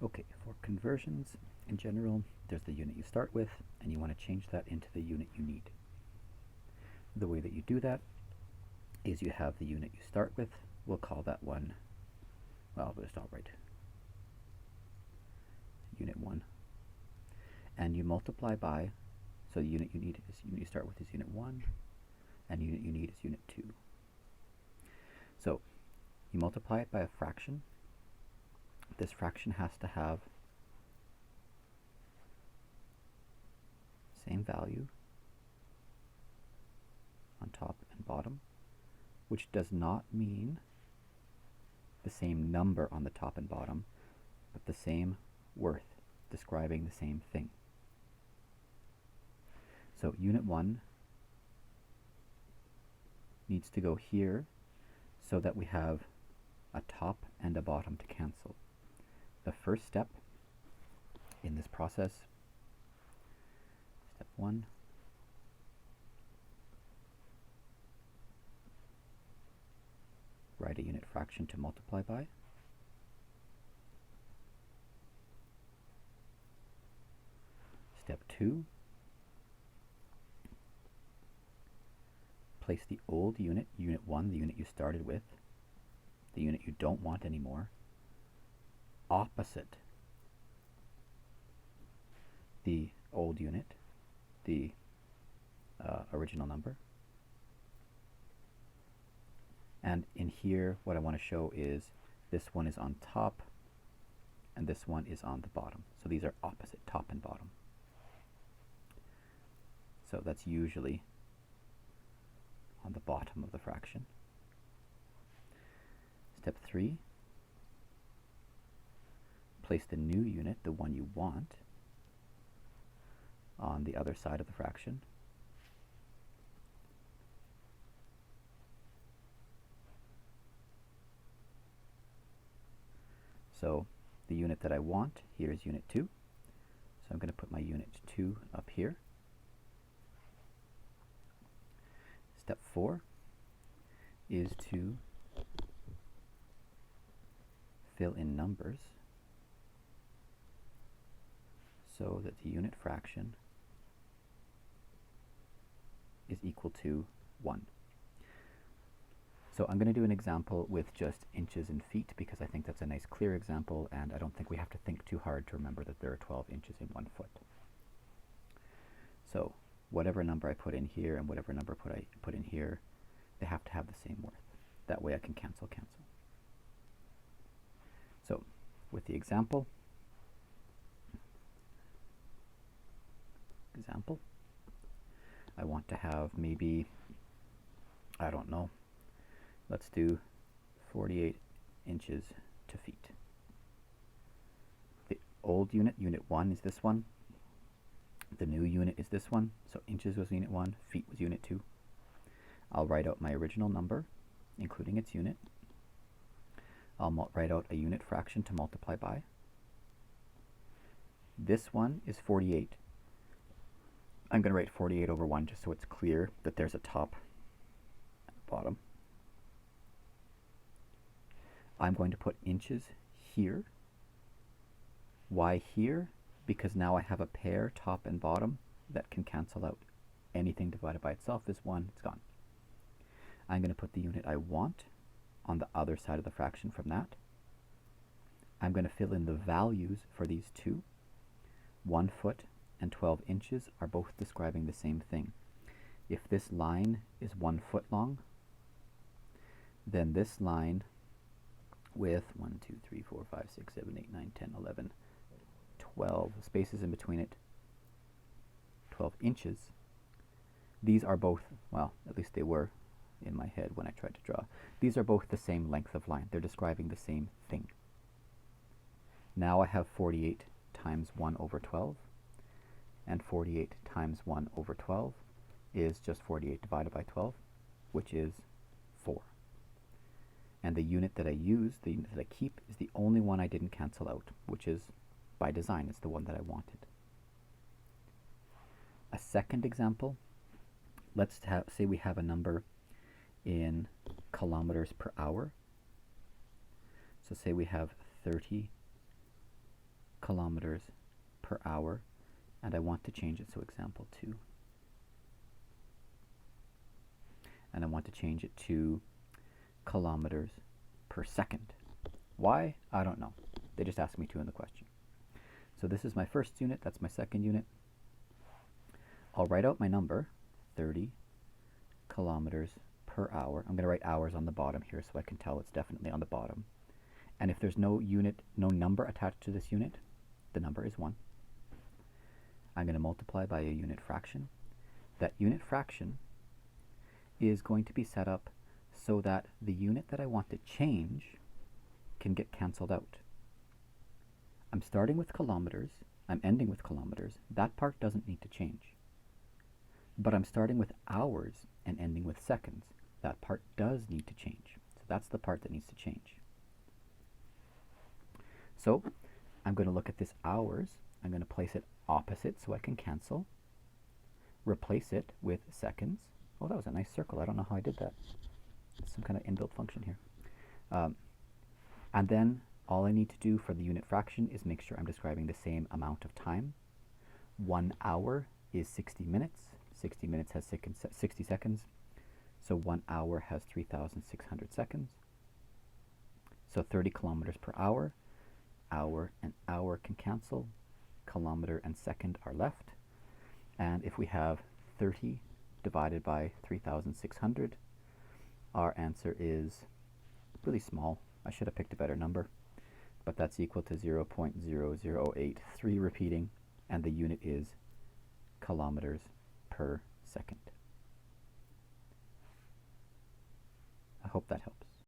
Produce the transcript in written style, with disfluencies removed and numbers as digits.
Okay, for conversions in general, there's the unit you start with, and you want to change that into the unit you need. The way that you do that is you have the unit you start with. We'll call that one, well, we'll just outright unit 1. And you multiply by, so the unit you need is unit you start with is unit 1, and unit you need is unit 2. So you multiply it by a fraction. This fraction has to have same value on top and bottom, which does not mean the same number on the top and bottom, but the same worth, describing the same thing. So unit 1 needs to go here so that we have a top and a bottom to cancel. The first step in this process, step 1, write a unit fraction to multiply by. Step 2, place the old unit, unit 1, the unit you started with, the unit you don't want anymore, opposite the old unit, the original number. And in here, what I want to show is this one is on top and this one is on the bottom. So these are opposite, top and bottom. So that's usually on the bottom of the fraction. Step 3, place the new unit, the one you want, on the other side of the fraction. So the unit that I want here is unit 2. So I'm going to put my unit 2 up here. Step 4 is to fill in numbers so that the unit fraction is equal to 1. So I'm going to do an example with just inches and feet because I think that's a nice clear example, and I don't think we have to think too hard to remember that there are 12 inches in 1 foot. So whatever number I put in here and whatever number I put in here, they have to have the same worth. That way I can cancel. So with the example, I want to have maybe, I don't know, let's do 48 inches to feet. The old unit, unit 1, is this one. The new unit is this one. So inches was unit 1, feet was unit 2. I'll write out my original number, including its unit. I'll write out a unit fraction to multiply by. This one is 48. I'm going to write 48 over 1 just so it's clear that there's a top and a bottom. I'm going to put inches here. Why here? Because now I have a pair, top and bottom, that can cancel out. Anything divided by itself is 1, it's gone. I'm going to put the unit I want on the other side of the fraction from that. I'm going to fill in the values for these two. 1 foot and 12 inches are both describing the same thing. If this line is 1 foot long, then this line with 1, 2, 3, 4, 5, 6, 7, 8, 9, 10, 11, 12 spaces in between it, 12 inches, these are both, well, at least they were in my head when I tried to draw. These are both the same length of line. They're describing the same thing. Now I have 48 times 1 over 12, and 48 times 1 over 12 is just 48 divided by 12, which is 4. And the unit that I use, the unit that I keep, is the only one I didn't cancel out, which is, by design, it's the one that I wanted. A second example, let's say we have a number in kilometers per hour. So say we have 30 kilometers per hour, and I want to change it, so example 2. And I want to change it to kilometers per second. Why? I don't know. They just asked me to in the question. So this is my first unit, that's my second unit. I'll write out my number, 30 kilometers per hour. I'm going to write hours on the bottom here so I can tell it's definitely on the bottom. And if there's no unit, no number attached to this unit, the number is 1. I'm going to multiply by a unit fraction. That unit fraction is going to be set up so that the unit that I want to change can get cancelled out. I'm starting with kilometers, I'm ending with kilometers. That part doesn't need to change. But I'm starting with hours and ending with seconds. That part does need to change. So that's the part that needs to change. So I'm going to look at this hours. I'm going to place it opposite so I can cancel. Replace it with seconds. Oh, that was a nice circle. I don't know how I did that. It's some kind of inbuilt function here. And then all I need to do for the unit fraction is make sure I'm describing the same amount of time. 1 hour is 60 minutes. 60 minutes has 60 seconds. So 1 hour has 3,600 seconds. So 30 kilometers per hour. Hour and hour can cancel. Kilometer and second are left. And if we have 30 divided by 3,600, our answer is really small. I should have picked a better number. But that's equal to 0.0083 repeating, and the unit is kilometers per second. I hope that helps.